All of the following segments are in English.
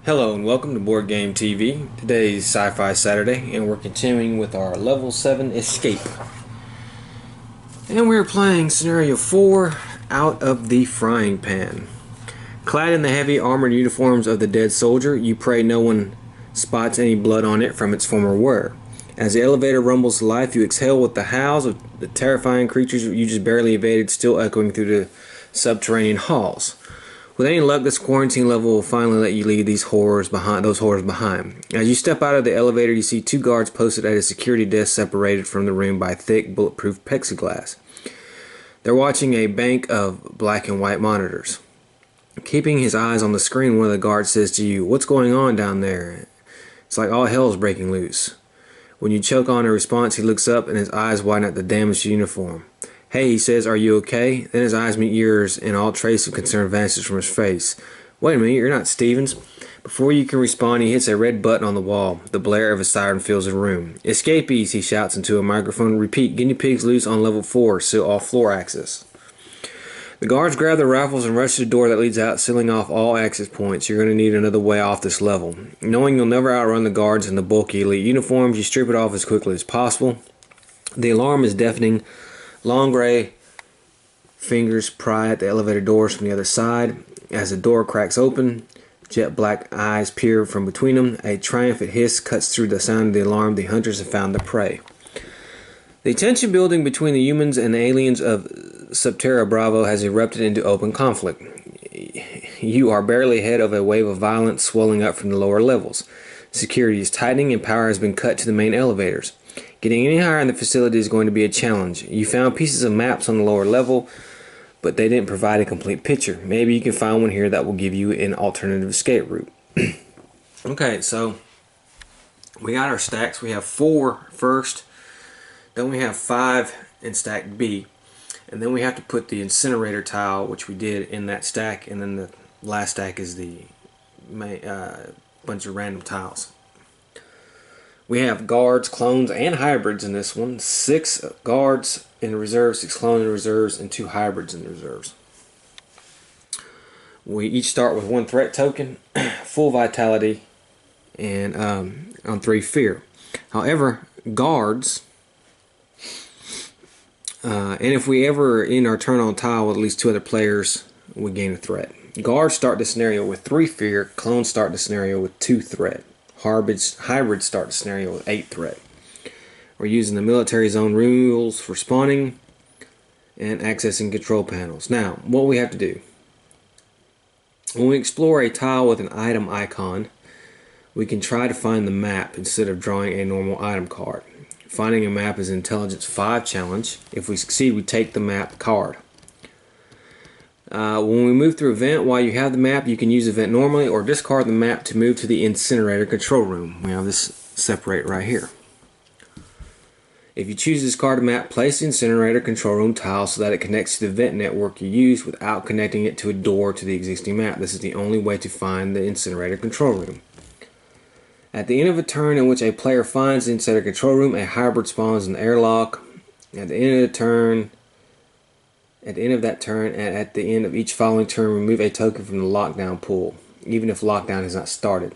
Hello and welcome to Board Game TV. Today is Sci-Fi Saturday and we're continuing with our Level 7 Escape. And we're playing Scenario 4, Out of the Frying Pan. Clad in the heavy armored uniforms of the dead soldier, you pray no one spots any blood on it from its former wearer. As the elevator rumbles to life, you exhale with the howls of the terrifying creatures you just barely evaded still echoing through the subterranean halls. With any luck, this quarantine level will finally let you leave those horrors behind. As you step out of the elevator, you see two guards posted at a security desk separated from the room by thick, bulletproof plexiglass. They're watching a bank of black and white monitors. Keeping his eyes on the screen, one of the guards says to you, "What's going on down there?" It's like all hell's breaking loose. When you choke on a response, he looks up and his eyes widen at the damaged uniform. "Hey," he says, "are you okay?" Then his eyes meet yours and all trace of concern vanishes from his face. "Wait a minute, you're not Stevens." Before you can respond, he hits a red button on the wall. The blare of a siren fills the room. "Escapees," he shouts into a microphone. "Repeat, guinea pigs loose on level 4, seal all floor access." The guards grab their rifles and rush to the door that leads out, sealing off all access points. You're going to need another way off this level. Knowing you'll never outrun the guards in the bulky elite uniforms, you strip it off as quickly as possible. The alarm is deafening. Long gray fingers pry at the elevator doors from the other side. As the door cracks open, jet black eyes peer from between them. A triumphant hiss cuts through the sound of the alarm. The hunters have found the prey. The tension building between the humans and the aliens of Subterra Bravo has erupted into open conflict. You are barely ahead of a wave of violence swelling up from the lower levels. Security is tightening and power has been cut to the main elevators. Getting any higher in the facility is going to be a challenge. You found pieces of maps on the lower level, but they didn't provide a complete picture. Maybe you can find one here that will give you an alternative escape route. Okay, so we got our stacks. We have 4 first, then we have 5 in stack B, and then we have to put the incinerator tile, which we did, in that stack, and then the last stack is the bunch of random tiles. We have guards, clones, and hybrids in this one. 6 guards in reserve, 6 clones in reserves, and 2 hybrids in the reserves. We each start with 1 threat token, full vitality, and on 3 fear. However, guards, and if we ever end our turn on tile with at least 2 other players, we gain a threat. Guards start the scenario with 3 fear, clones start the scenario with 2 threat. Hybrids start the scenario with 8 threat. We're using the military zone rules for spawning and accessing control panels. Now, what we have to do. When we explore a tile with an item icon, we can try to find the map instead of drawing a normal item card. Finding a map is an Intelligence 5 challenge. If we succeed, we take the map card. When we move through a vent, while you have the map, you can use the vent normally or discard the map to move to the incinerator control room. We have this separate right here. If you choose to discard the map, place the incinerator control room tile so that it connects to the vent network you use without connecting it to a door to the existing map. This is the only way to find the incinerator control room. At the end of a turn in which a player finds the incinerator control room, a hybrid spawns in the airlock. At the end of that turn, and at the end of each following turn, remove a token from the lockdown pool, even if lockdown has not started.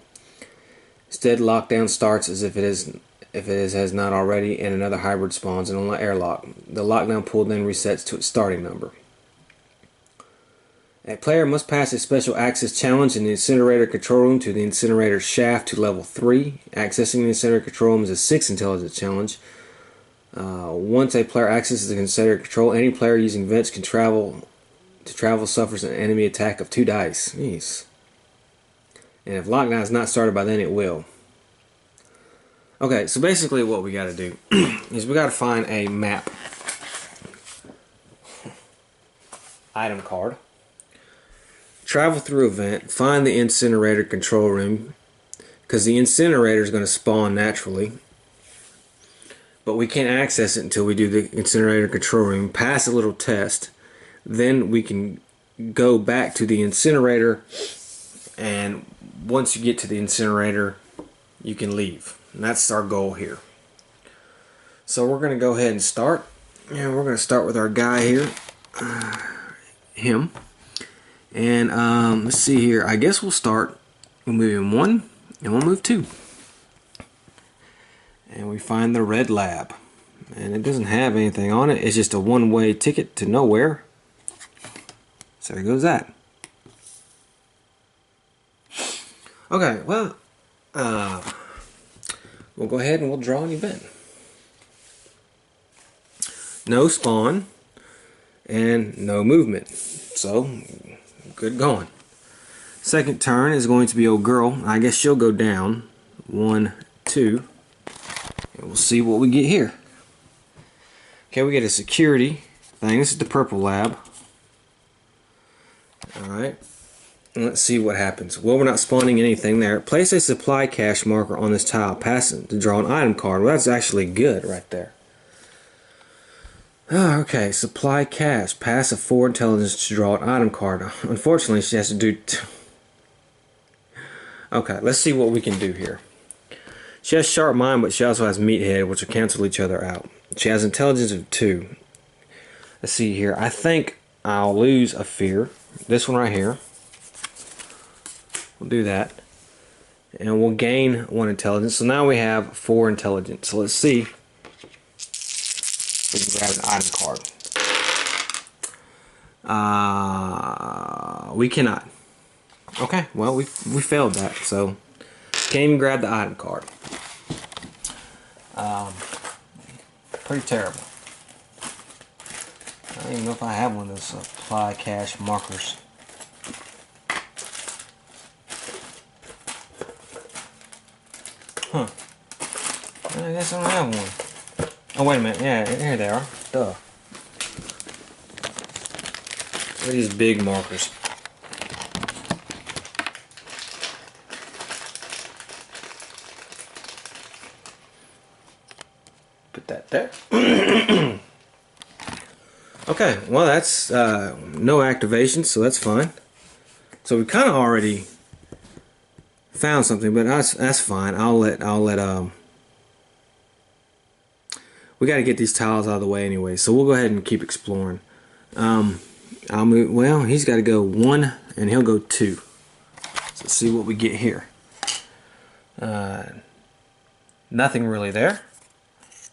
Instead, lockdown starts as if it has not already, and another hybrid spawns in an airlock. The lockdown pool then resets to its starting number. A player must pass a special access challenge in the incinerator control room to the incinerator shaft to level 3. Accessing the incinerator control room is a 6 intelligence challenge. Once a player accesses the incinerator control, any player using vents can travel suffers an enemy attack of 2 dice. Jeez. And if lockdown is not started by then, it will. Okay, so basically what we got to do is we got to find a map item card, travel through a vent, find the incinerator control room, because the incinerator is going to spawn naturally. But we can't access it until we do the incinerator control room, pass a little test, then we can go back to the incinerator, and once you get to the incinerator, you can leave. And that's our goal here. So we're going to go ahead and start. And we're going to start with our guy here, him. And let's see here, I guess we'll start We'll move in 1, and we'll move 2. And we find the red lab. And it doesn't have anything on it. It's just a one-way ticket to nowhere. So there goes that. Okay, well, we'll go ahead and we'll draw an event. No spawn and no movement. So, good going. Second turn is going to be old girl. I guess she'll go down. 1, 2. And we'll see what we get here. Okay, we get a security thing. This is the purple lab. Alright. Let's see what happens. Well, we're not spawning anything there. Place a supply cache marker on this tile. Pass it to draw an item card. Well, that's actually good right there. Oh, okay, supply cache. Pass a 4 intelligence to draw an item card. Unfortunately, she has to do... Okay, let's see what we can do here. She has sharp mind, but she also has meathead, which will cancel each other out. She has intelligence of 2. Let's see here. I think I'll lose a fear. This one right here. We'll do that. And we'll gain 1 intelligence. So now we have 4 intelligence. So let's see if we can grab an item card. We cannot. Okay, well, we failed that. So can't even grab the item card. Pretty terrible. I don't even know if I have one of those supply cache markers. Huh. I guess I don't have one. Oh, wait a minute. Yeah, here they are. Duh. Look at these big markers. Put that there. Okay, well that's no activation, so that's fine. So we kind of already found something, but that's fine. I'll let we got to get these tiles out of the way anyway, so we'll go ahead and keep exploring. I'll move. Well, he's got to go 1, and he'll go 2. So let's see what we get here. Nothing really there.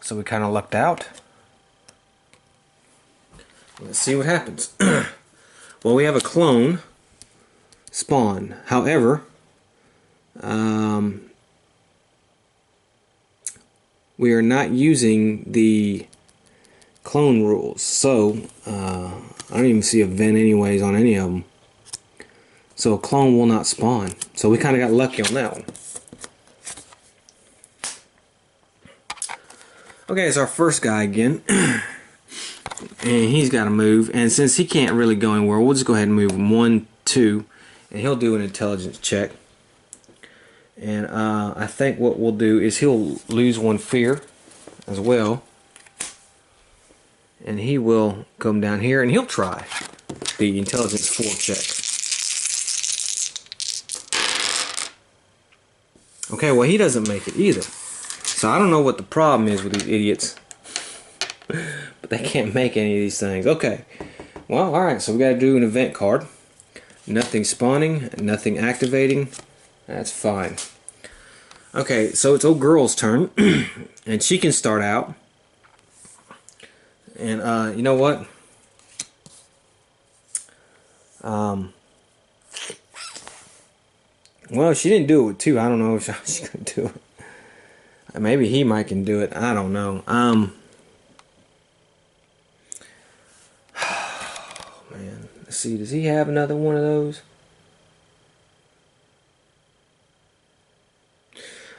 So we kind of lucked out. Let's see what happens. Well, we have a clone spawn. However, we are not using the clone rules. So, I don't even see a vent anyways on any of them. So a clone will not spawn. So we kind of got lucky on that one. Okay, it's our first guy again. And he's got to move. And since he can't really go anywhere, we'll just go ahead and move him 1, 2. And he'll do an intelligence check. And I think what we'll do is he'll lose 1 fear as well. And he will come down here and he'll try the intelligence 4 check. Okay, well he doesn't make it either. So I don't know what the problem is with these idiots. But they can't make any of these things. Okay. Well, alright, so we got to do an event card. Nothing spawning, nothing activating. That's fine. Okay, so it's old girl's turn. And she can start out. And you know what? Well, she didn't do it with 2. I don't know if she's going to do it. Maybe he might can do it. I don't know. Oh, man. Let's see. Does he have another one of those?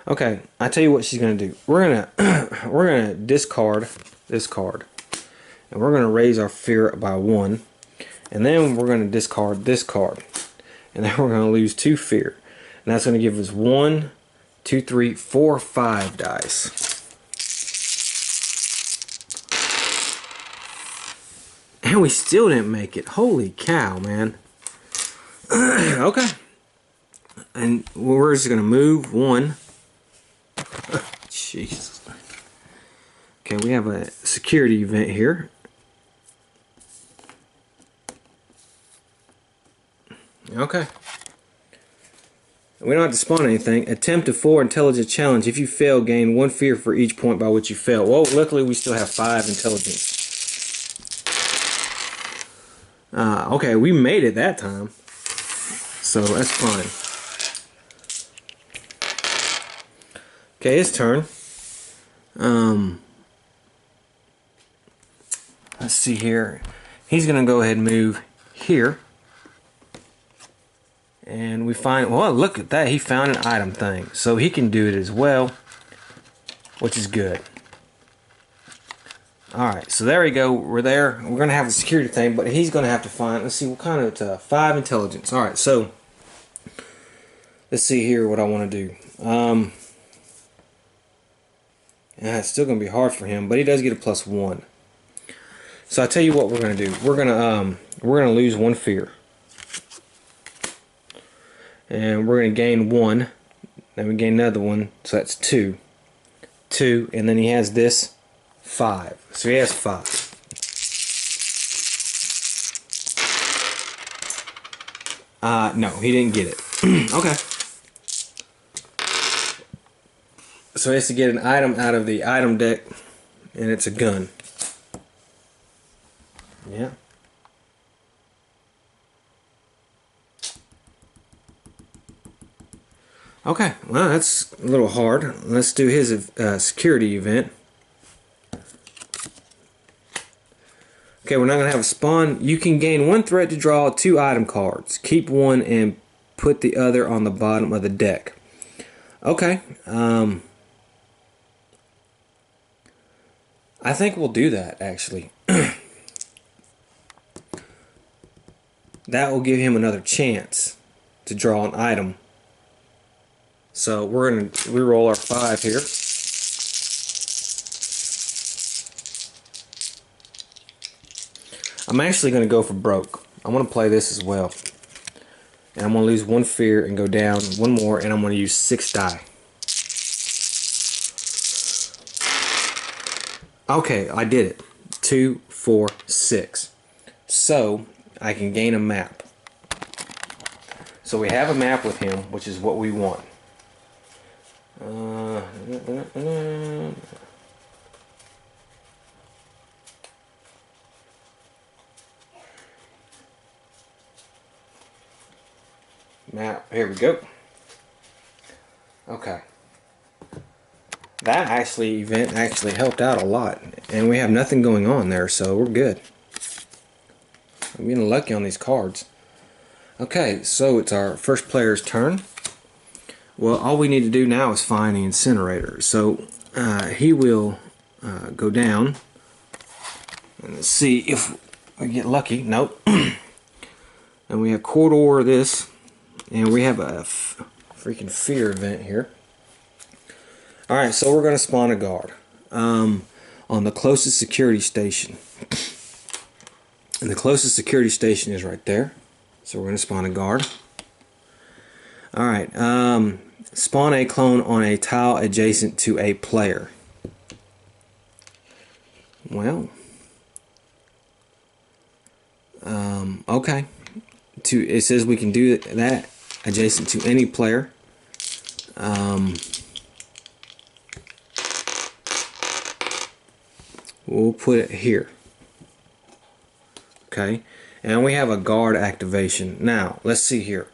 Okay. I tell you what she's gonna do. We're gonna discard this card, and we're gonna raise our fear by 1, and then we're gonna discard this card, and then we're gonna lose 2 fear, and that's gonna give us 1, 2, 3, 4, 5 dice. And we still didn't make it. Holy cow, man. Okay. And we're just going to move 1. Jesus. Okay, we have a security event here. Okay. We don't have to spawn anything. Attempt a 4 intelligence challenge. If you fail, gain 1 fear for each point by which you fail. Well, luckily we still have 5 intelligence. Okay, we made it that time. So that's fine. Okay, his turn. Let's see here. He's going to go ahead and move here. And we find, well, look at that. He found an item thing. So he can do it as well, which is good. Alright, so there we go. We're there. We're going to have a security thing, but he's going to have to find, let's see, what kind of, 5 intelligence. Alright, so let's see here what I want to do. Yeah, it's still going to be hard for him, but he does get a +1. So I tell you what we're going to do. We're going to lose 1 fear. And we're going to gain 1. Then we gain another 1, so that's 2. 2, and then he has this 5. So he has 5. No, he didn't get it. Okay. So he has to get an item out of the item deck, and it's a gun. Yeah. Okay, well, that's a little hard. Let's do his security event. Okay, we're not going to have a spawn. You can gain 1 threat to draw 2 item cards. Keep 1 and put the other on the bottom of the deck. Okay. I think we'll do that, actually. That will give him another chance to draw an item. So we're going to reroll our 5 here. I'm actually going to go for broke. I'm going to play this as well. And I'm going to lose 1 fear and go down 1 more, and I'm going to use 6 die. Okay, I did it. 2, 4, 6. So I can gain a map. So we have a map with him, which is what we want. Map, here we go. Okay. That event actually helped out a lot, and we have nothing going on there, so we're good. I'm getting lucky on these cards. Okay, so it's our first player's turn. Well, all we need to do now is find the incinerator. So he will go down, and let's see if we get lucky. Nope. And we have corridor this, and we have a freaking fear event here. Alright, so we're going to spawn a guard on the closest security station. And the closest security station is right there. So we're going to spawn a guard. Alright, spawn a clone on a tile adjacent to a player. Well, okay. It says we can do that adjacent to any player. We'll put it here. Okay, and we have a guard activation. Now, let's see here.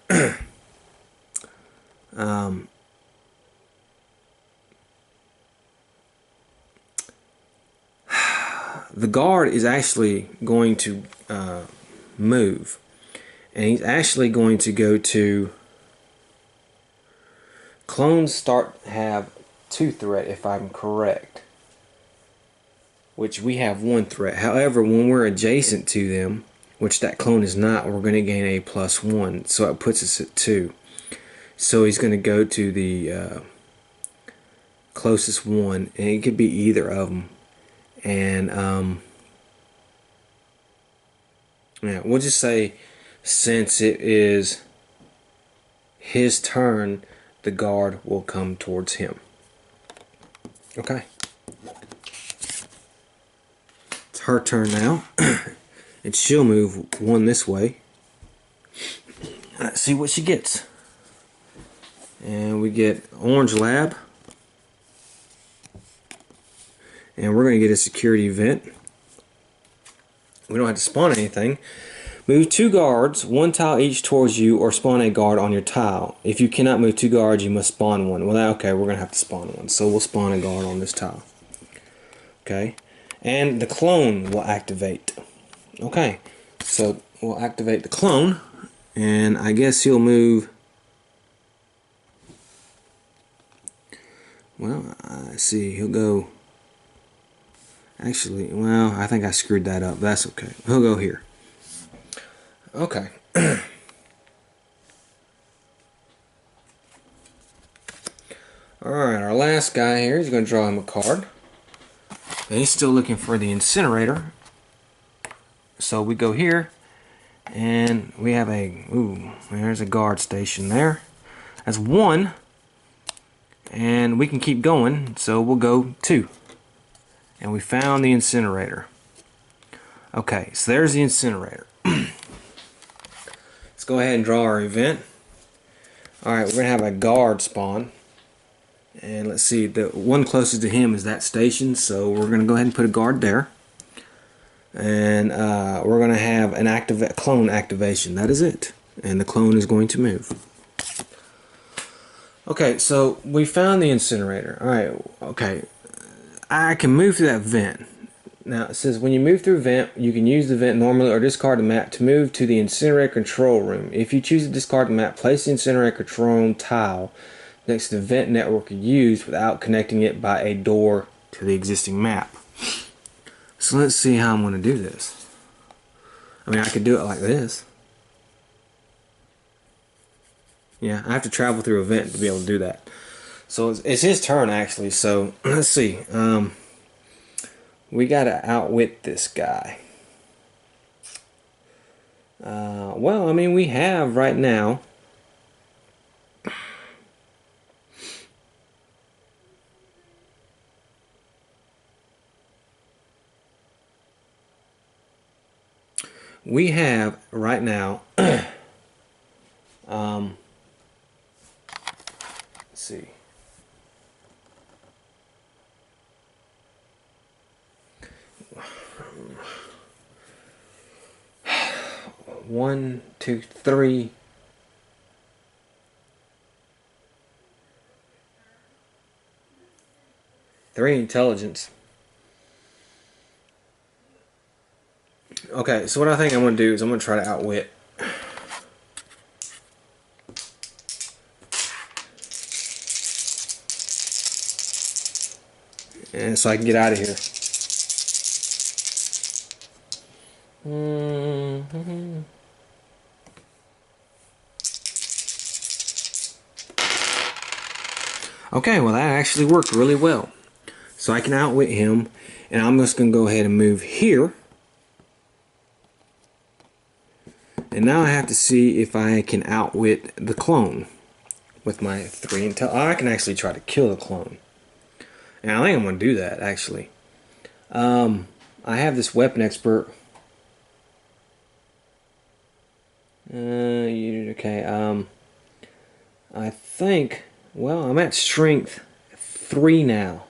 The guard is actually going to move, and he's actually going to go to clones have 2 threat, if I'm correct, which we have 1 threat. However, when we're adjacent to them, which that clone is not, we're going to gain a +1, so it puts us at 2. So he's going to go to the closest one, and it could be either of them. And yeah, we'll just say since it is his turn, the guard will come towards him. Okay. It's her turn now. And she'll move 1 this way. Let's see what she gets. And we get Orange Lab. And we're going to get a security event. We don't have to spawn anything. Move 2 guards, 1 tile each towards you, or spawn a guard on your tile. If you cannot move 2 guards, you must spawn 1. Well, okay, we're going to have to spawn 1. So we'll spawn a guard on this tile. Okay. And the clone will activate. Okay. So we'll activate the clone. And I guess he'll move... Well, I see. He'll go... Actually, well, I think I screwed that up. That's okay. He'll go here. Okay. Alright, our last guy here is going to draw him a card. And he's still looking for the incinerator. So we go here. And we have a... Ooh, there's a guard station there. That's 1. And we can keep going. So we'll go 2. And we found the incinerator. Okay, so there's the incinerator. Let's go ahead and draw our event. Alright, we're going to have a guard spawn. And let's see, the one closest to him is that station, so we're going to go ahead and put a guard there. And we're going to have an clone activation. That is it. And the clone is going to move. Okay, so we found the incinerator. Alright, okay. I can move through that vent. Now it says when you move through a vent, you can use the vent normally or discard the map to move to the incinerator control room. If you choose to discard the map, place the incinerator control room tile next to the vent network used without connecting it by a door to the existing map. So let's see how I'm going to do this. I mean, I could do it like this. Yeah, I have to travel through a vent to be able to do that. So it's his turn actually, so let's see. We gotta outwit this guy. Well, I mean, we have right now. We have right now. Let's see. One, two, three. Three intelligence. Okay, so what I think I'm going to do is I'm going to try to outwit. And so I can get out of here. Okay, well that actually worked really well. So I can outwit him, and I'm just going to go ahead and move here. And now I have to see if I can outwit the clone with my 3 intel. I can actually try to kill the clone. And I think I'm going to do that, actually. I have this weapon expert. Okay, I think, well, I'm at strength 3 now.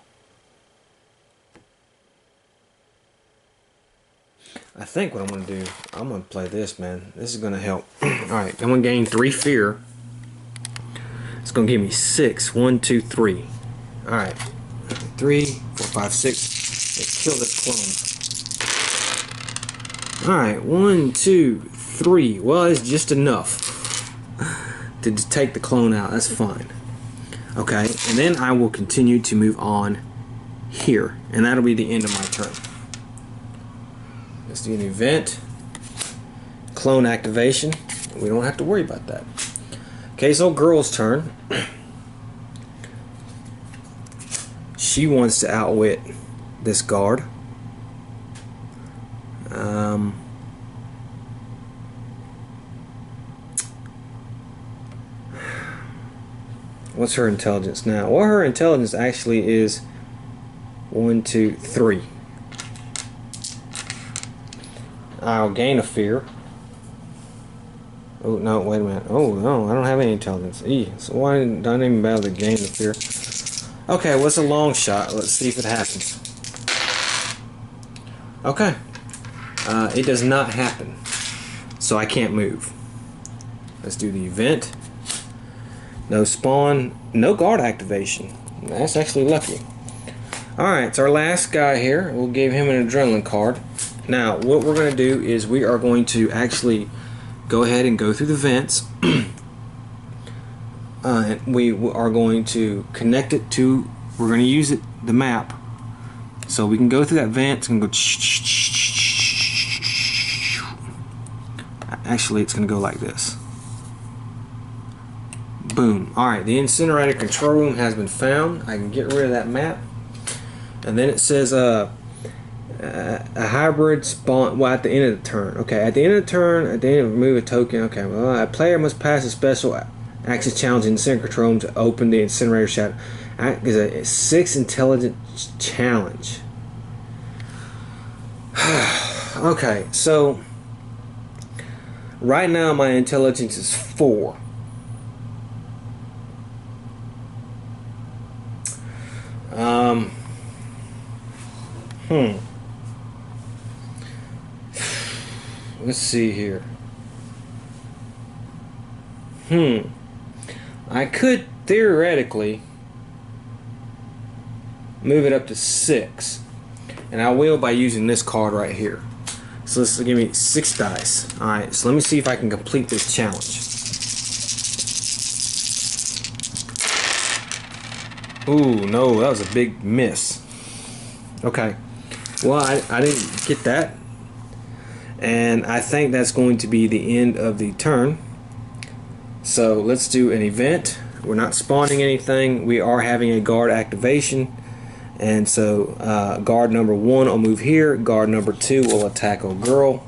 I think what I'm going to do, I'm going to play this, man. This is going to help. Alright, I'm going to gain 3 fear. It's going to give me 6. 1, 2, 3. Alright. 3, 4, 5, 6. Let's kill this clone. Alright, 1, 2, 3. Well, it's just enough to take the clone out. That's fine. Okay, and then I will continue to move on here. And that'll be the end of my turn. Let's do an event. Clone activation. We don't have to worry about that. Okay, so girl's turn. She wants to outwit this guard. What's her intelligence now? Well, her intelligence actually is 1, 2, 3. I'll gain a fear. Oh, no, wait a minute. Oh, no, I don't have any intelligence. So why didn't I even bother to gain the fear? Okay, what's a long shot? Let's see if it happens. Okay. It does not happen. So I can't move. Let's do the event. No spawn. No guard activation. That's actually lucky. Alright, it's our last guy here. We'll give him an adrenaline card. Now, what we're going to do is we are going to actually go ahead and go through the vents. And we are going to connect it to, we're going to use the map. So we can go through that vent. It's going to go. Actually, it's going to go like this. Boom. Alright, the incinerator control room has been found. I can get rid of that map. And then it says a hybrid spawn, well, at the end of the turn. Okay, at the end of the turn, at the end of remove a token. Okay, well, a player must pass a special action challenge in the incinerator control room to open the incinerator shadow. Is a 6 intelligence challenge. Okay, so right now my intelligence is 4. Let's see here. I could theoretically move it up to 6, and I will by using this card right here. So this will give me 6 dice. Alright, so let me see if I can complete this challenge. Ooh, no, that was a big miss. Okay, well, I didn't get that, and I think that's going to be the end of the turn. So let's do an event. We're not spawning anything. We are having a guard activation, and so guard number 1 will move here. Guard number 2 will attack a girl,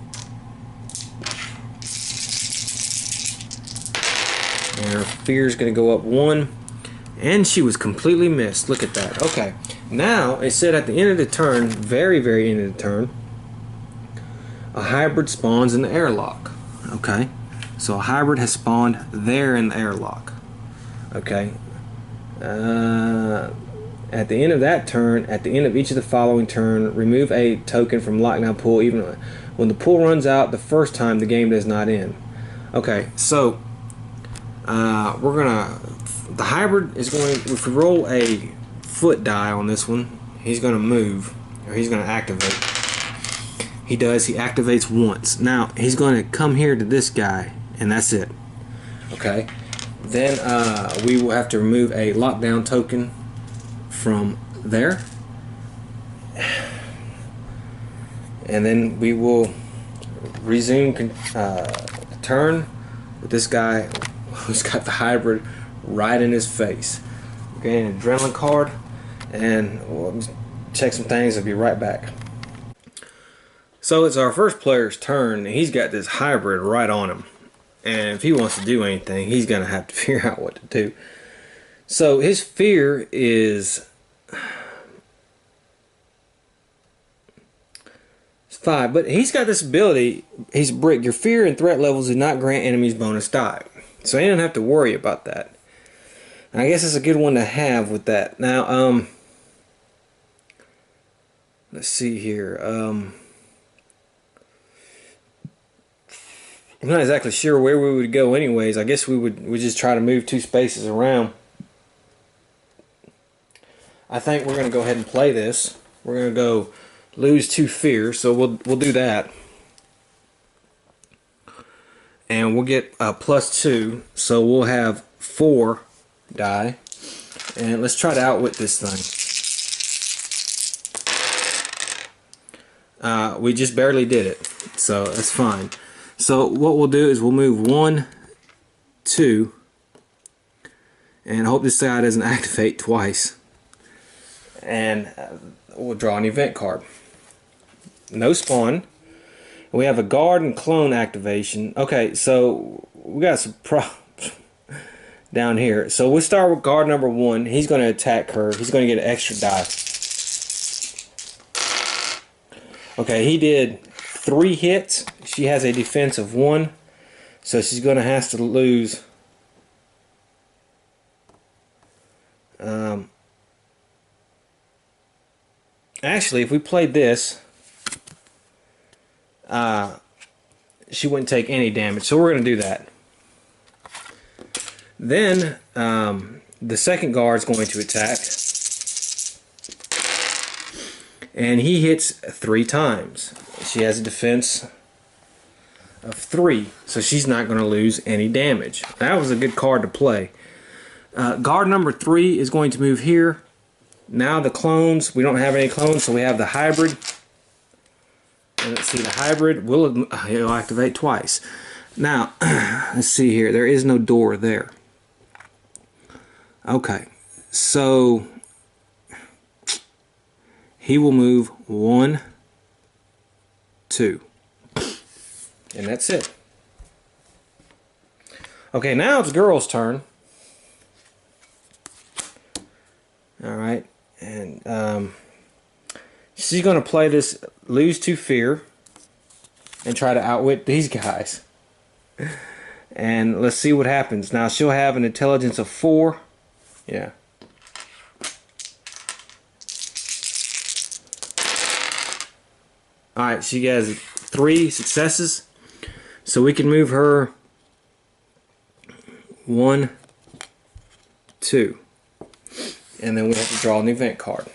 and her fear is going to go up 1. And she was completely missed. Look at that. Okay. Now, it said at the end of the turn, very, very end of the turn, a hybrid spawns in the airlock. Okay. So a hybrid has spawned there in the airlock. Okay. At the end of that turn, at the end of each of the following turn, remove a token from lockdown pool. Even when the pool runs out the first time, the game does not end. Okay. So, we're going to... The hybrid is going, if we roll a foot die on this one, he's going to move, or he's going to activate. He does, he activates once. Now, he's going to come here to this guy, and that's it. Okay. Then we will have to remove a lockdown token from there. And then we will resume turn with this guy who's got the hybrid right in his face. Getting an adrenaline card, and we'll check some things. I'll be right back. So it's our first player's turn. He's got this hybrid right on him, and if he wants to do anything, he's gonna have to figure out what to do. So his fear is 5, but he's got this ability. He's a brick. Your fear and threat levels do not grant enemies bonus die, so he doesn't have to worry about that. I guess it's a good one to have with that. Now, let's see here. I'm not exactly sure where we would go anyways. I guess we just try to move 2 spaces around. I think we're going to go ahead and play this. We're going to go lose 2 fear, so we'll do that. And we'll get +2, so we'll have 4 die, and let's try to outwit this thing. We just barely did it, so that's fine. So what we'll do is we'll move 1, 2, and hope this guy doesn't activate twice, and we'll draw an event card. No spawn. We have a guard and clone activation. Okay, so we got some problems down here. So we'll start with guard number 1. He's going to attack her. He's going to get an extra die. Okay, he did 3 hits. She has a defense of 1. So she's going to have to lose. Actually, if we played this, she wouldn't take any damage. So we're going to do that. Then the second guard is going to attack. And he hits 3 times. She has a defense of 3. So she's not going to lose any damage. That was a good card to play. Guard number 3 is going to move here. Now the clones, we don't have any clones, so we have the hybrid. And let's see, the hybrid will activate twice. Now, let's see here. There is no door there. Okay, so he will move 1, 2. And that's it. Okay, now it's girl's turn. Alright, and she's going to play this lose to fear and try to outwit these guys. And let's see what happens. Now she'll have an intelligence of 4. Yeah. Alright, she has 3 successes. So we can move her 1, 2. And then we have to draw an event card.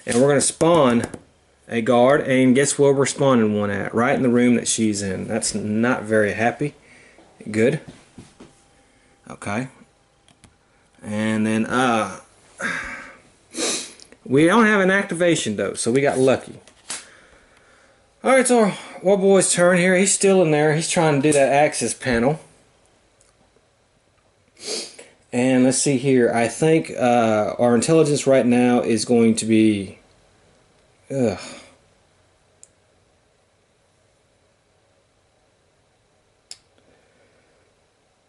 And we're going to spawn a guard, and guess where we're spawning one at? Right in the room that she's in. That's not very happy. Good. Okay. And then we don't have an activation though, so we got lucky. Alright, so our boy's turn here. He's still in there. He's trying to do that access panel. And let's see here. I think our intelligence right now is going to be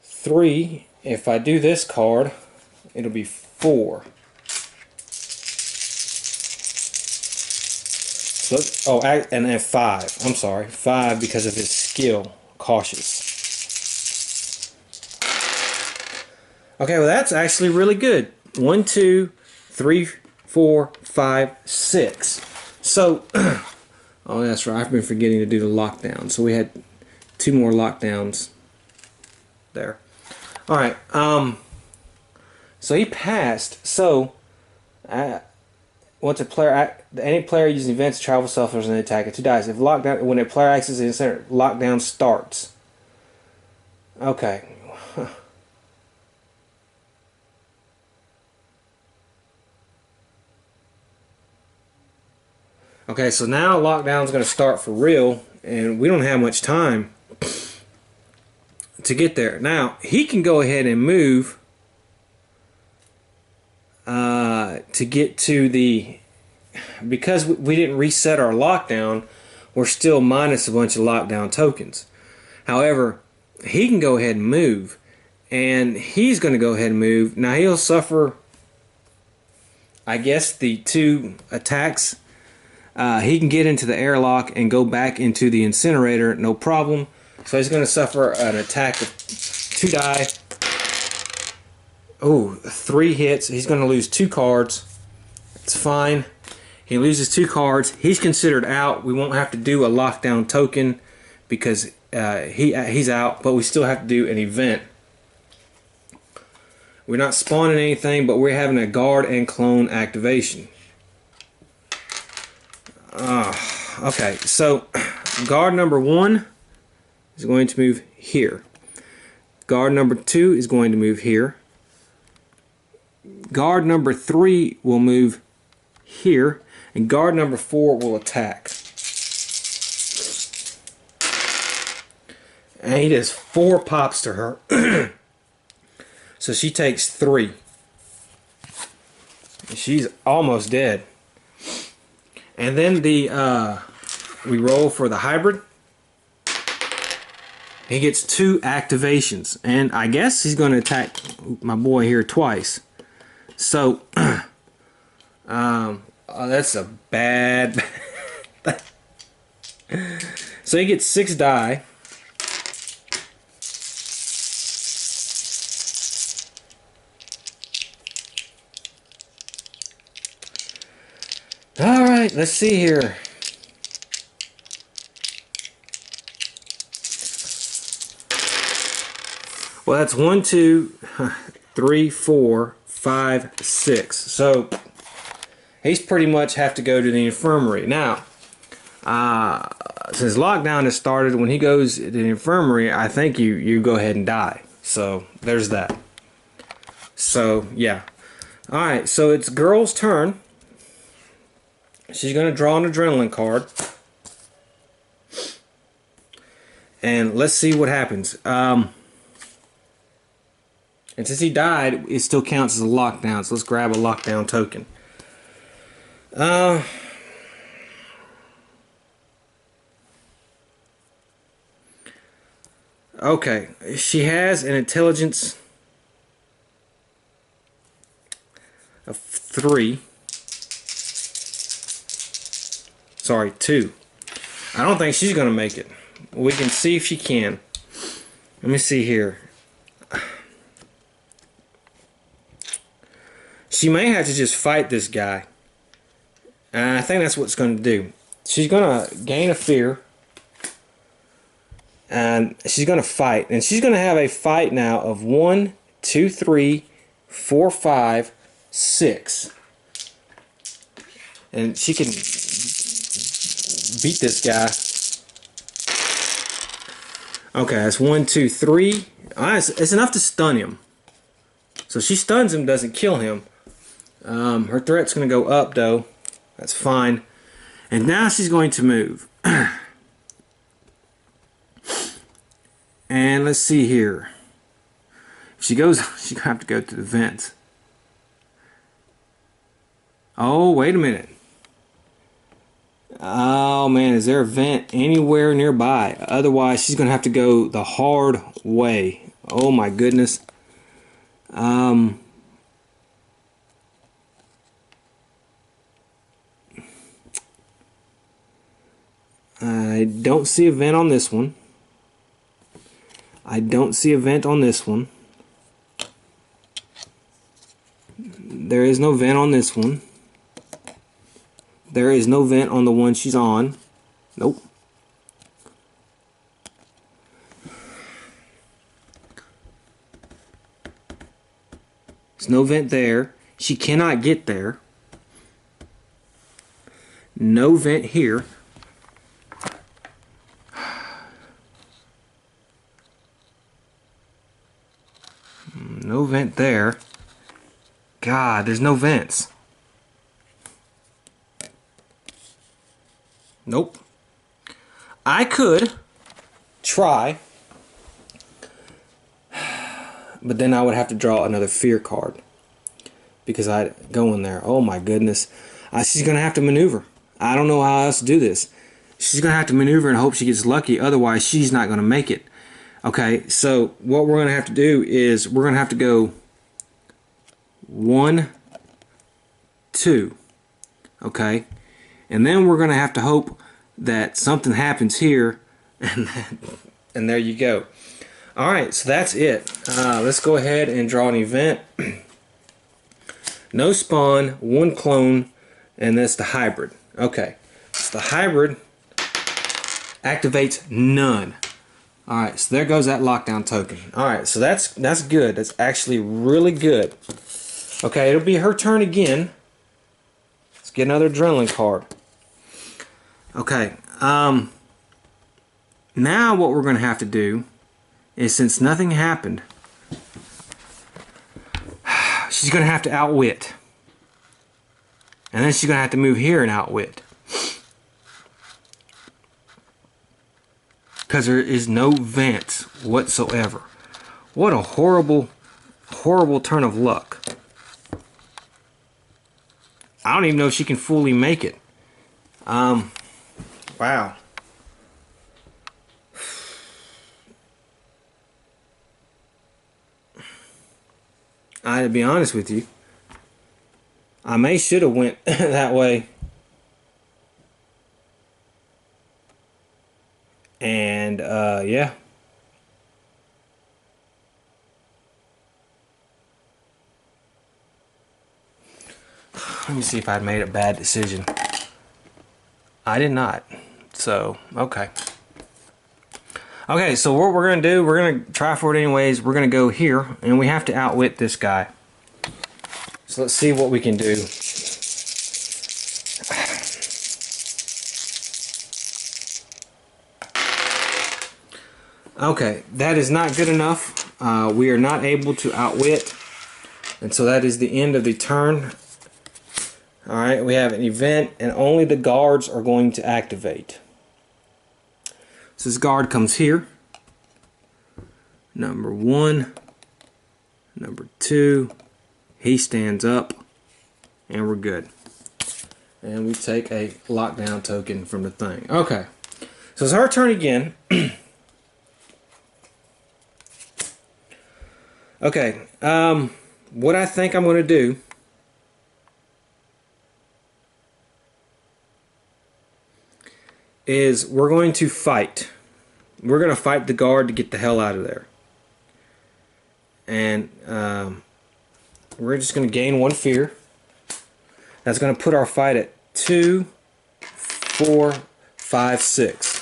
3. If I do this card, it'll be 4. So, oh, and then 5. I'm sorry, 5 because of his skill, cautious. Okay, well that's actually really good. 1, 2, 3, 4, 5, 6. So, oh that's right, I've been forgetting to do the lockdown. So we had 2 more lockdowns there. Alright, so he passed. So, once a player, any player using events, travel suffers an attack at 2 dice. If lockdown, when a player accesses the center, lockdown starts. Okay. Okay, so now lockdown's going to start for real, and we don't have much time to get there. Now, he can go ahead and move to get to the... Because we didn't reset our lockdown, we're still minus a bunch of lockdown tokens. However, he can go ahead and move, and he's going to go ahead and move. Now, he'll suffer, I guess, the 2 attacks. He can get into the airlock and go back into the incinerator, no problem. So he's going to suffer an attack of 2 die. Oh, 3 hits. He's going to lose 2 cards. It's fine. He loses 2 cards. He's considered out. We won't have to do a lockdown token because he's out, but we still have to do an event. We're not spawning anything, but we're having a guard and clone activation. Okay, so guard number 1 is going to move here. Guard number 2 is going to move here. Guard number 3 will move here, and guard number 4 will attack. And he does 4 pops to her. So she takes 3. She's almost dead. And then we roll for the hybrid. He gets 2 activations, and I guess he's going to attack my boy here twice. So, that's a bad. So he gets 6 die. Alright, let's see here. Well, that's 1, 2, 3, 4, 5, 6. So he's pretty much have to go to the infirmary. Now, since lockdown has started, when he goes to the infirmary, I think you go ahead and die. So there's that. So yeah. Alright, so it's girl's turn. She's going to draw an adrenaline card. And let's see what happens. And since he died, it still counts as a lockdown. So let's grab a lockdown token. Okay. She has an intelligence of 3. Sorry, 2. I don't think she's going to make it. We can see if she can. Let me see here. She may have to just fight this guy. And I think that's what it's going to do. She's going to gain a fear. And she's going to fight. And she's going to have a fight now of 1, 2, 3, 4, 5, 6. And she can beat this guy. Okay, that's 1, 2, 3. It's enough to stun him. So she stuns him, doesn't kill him. Her threat's going to go up, though. That's fine. And now she's going to move. And let's see here. If she goes, she's going to have to go to the vents. Oh, wait a minute. Oh, man, is there a vent anywhere nearby? Otherwise, she's going to have to go the hard way. Oh, my goodness. I don't see a vent on this one. I don't see a vent on this one. There is no vent on this one. There is no vent on the one she's on. Nope. There's no vent there. She cannot get there. No vent here. No vent there. God, there's no vents. Nope. I could try, but then I would have to draw another fear card because I'd go in there. Oh my goodness. She's going to have to maneuver. I don't know how else to do this. She's going to have to maneuver and hope she gets lucky. Otherwise, she's not going to make it. Okay, so what we're going to have to do is we're going to have to go 1, 2. Okay, and then we're going to have to hope that something happens here, and there you go. All right, so that's it. Let's go ahead and draw an event. No spawn, 1 clone, and that's the hybrid. Okay, so the hybrid activates none. Alright, so there goes that lockdown token. Alright, so that's good. That's actually really good. Okay, it'll be her turn again. Let's get another adrenaline card. Okay, now what we're going to have to do is, since nothing happened, she's going to have to outwit. And then she's going to have to move here and outwit. Because there is no vent whatsoever. What a horrible, horrible turn of luck. I don't even know if she can fully make it. Wow. To be honest with you, I should have went that way. And yeah. Let me see if I made a bad decision. I did not. So, okay. Okay, so what we're going to do, we're going to try for it anyways. We're going to go here, and we have to outwit this guy. So let's see what we can do. Okay, that is not good enough. We are not able to outwit. And so that is the end of the turn. Alright, we have an event, and only the guards are going to activate. So this guard comes here. Number 1. Number 2. He stands up. And we're good. And we take a lockdown token from the thing. Okay. So it's our turn again. Okay. What I think I'm going to do is we're going to fight. We're going to fight the guard to get the hell out of there. And we're just going to gain 1 fear. That's going to put our fight at 2, 4, 5, 6.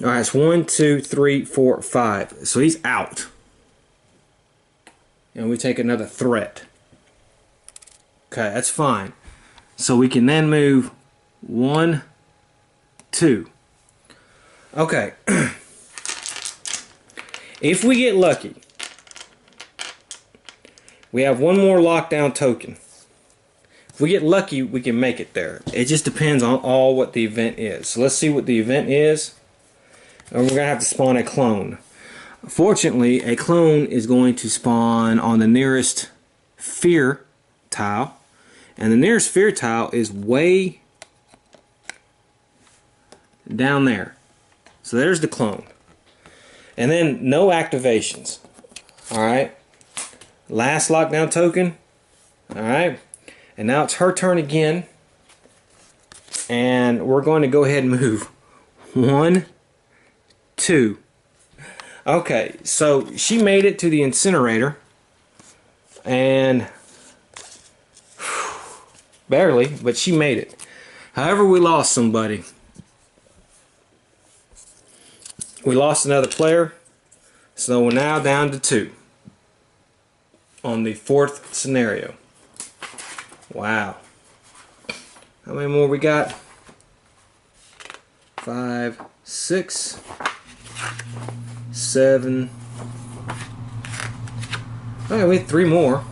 Alright, it's 1, 2, 3, 4, 5. So he's out. And we take another threat. Okay, that's fine. So we can then move 1, 2. Okay. If we get lucky, we have 1 more lockdown token. If we get lucky, we can make it there. It just depends on what the event is. So let's see what the event is. And we're going to have to spawn a clone. Fortunately, a clone is going to spawn on the nearest fear tile. And the nearest fear tile is way down there. So there's the clone. And then no activations. Alright. Last lockdown token. Alright. And now it's her turn again. And we're going to go ahead and move 1, 2. Okay, so she made it to the incinerator. And barely, but she made it. However, we lost somebody. We lost another player. So we're now down to 2 on the 4th scenario. Wow. How many more we got? 5, 6, 7. Okay, we had 3 more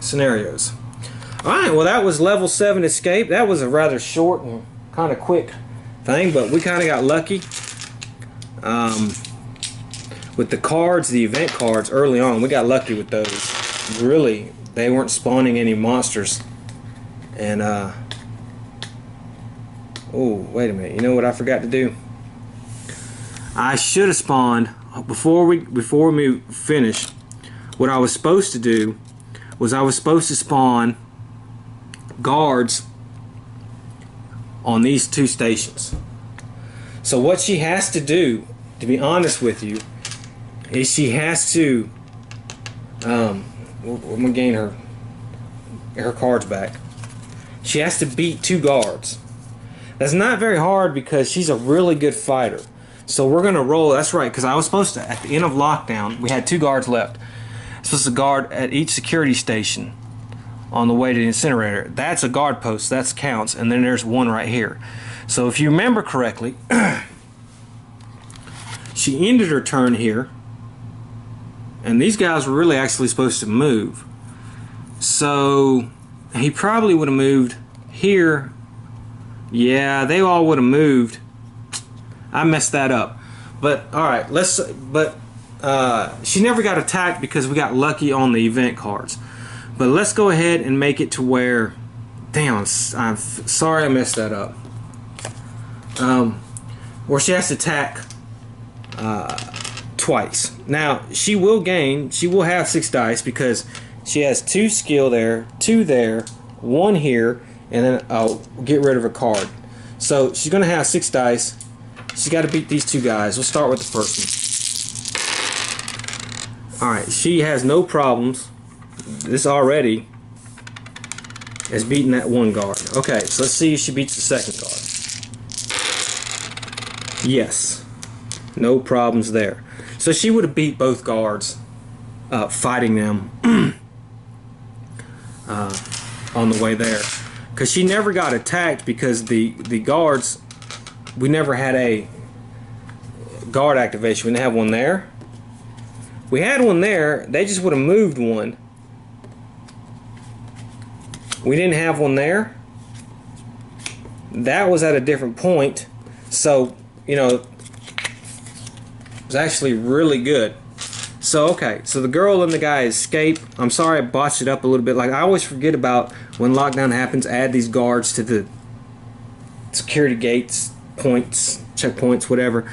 scenarios. Alright, well that was level 7 escape. That was a rather short and kind of quick thing, but we kind of got lucky. With the cards, the event cards early on, we got lucky with those. Really, they weren't spawning any monsters. And oh, wait a minute. You know what I forgot to do? I should have spawned before we finish. What I was supposed to do was I was supposed to spawn guards on these 2 stations. So what she has to do, to be honest with you, is she has to we're gonna gain her cards back. She has to beat 2 guards. That's not very hard because she's a really good fighter. So we're gonna roll. That's right, because I was supposed to, at the end of lockdown, we had 2 guards left. I was supposed to guard at each security station on the way to the incinerator. That's a guard post, that counts, and then there's 1 right here. So if you remember correctly, she ended her turn here, and these guys were really actually supposed to move. So he probably would have moved here. Yeah, they all would have moved. I messed that up. But alright, she never got attacked because we got lucky on the event cards. But let's go ahead and make it to where, damn, I'm sorry I messed that up. Where she has to attack twice. Now she will have 6 dice because she has 2 skill there, 2 there, 1 here, and then I'll get rid of a card. So she's gonna have 6 dice. She's got to beat these 2 guys. We'll start with the first one. Alright, she has no problems this already is beating that one guard. Okay, so let's see if she beats the second guard. Yes, no problems there. So she would have beat both guards fighting them on the way there, because she never got attacked because the guards, we never had a guard activation. We didn't have one there. We had one there, they just would have moved one. We didn't have one there. That was at a different point. So, you know, it was actually really good. So, okay, so the girl and the guy escape. I'm sorry I botched it up a little bit. Like, I always forget about when lockdown happens, add these guards to the security gates, points, checkpoints, whatever.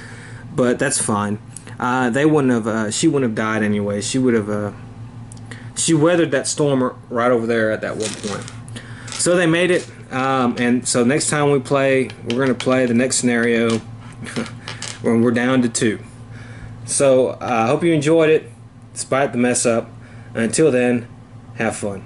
But that's fine. They wouldn't have, she wouldn't have died anyway. She would have, she weathered that storm right over there at that one point. So they made it, and so next time we play, we're going to play the next scenario when we're down to 2. So I hope you enjoyed it, despite the mess up. Until then, have fun.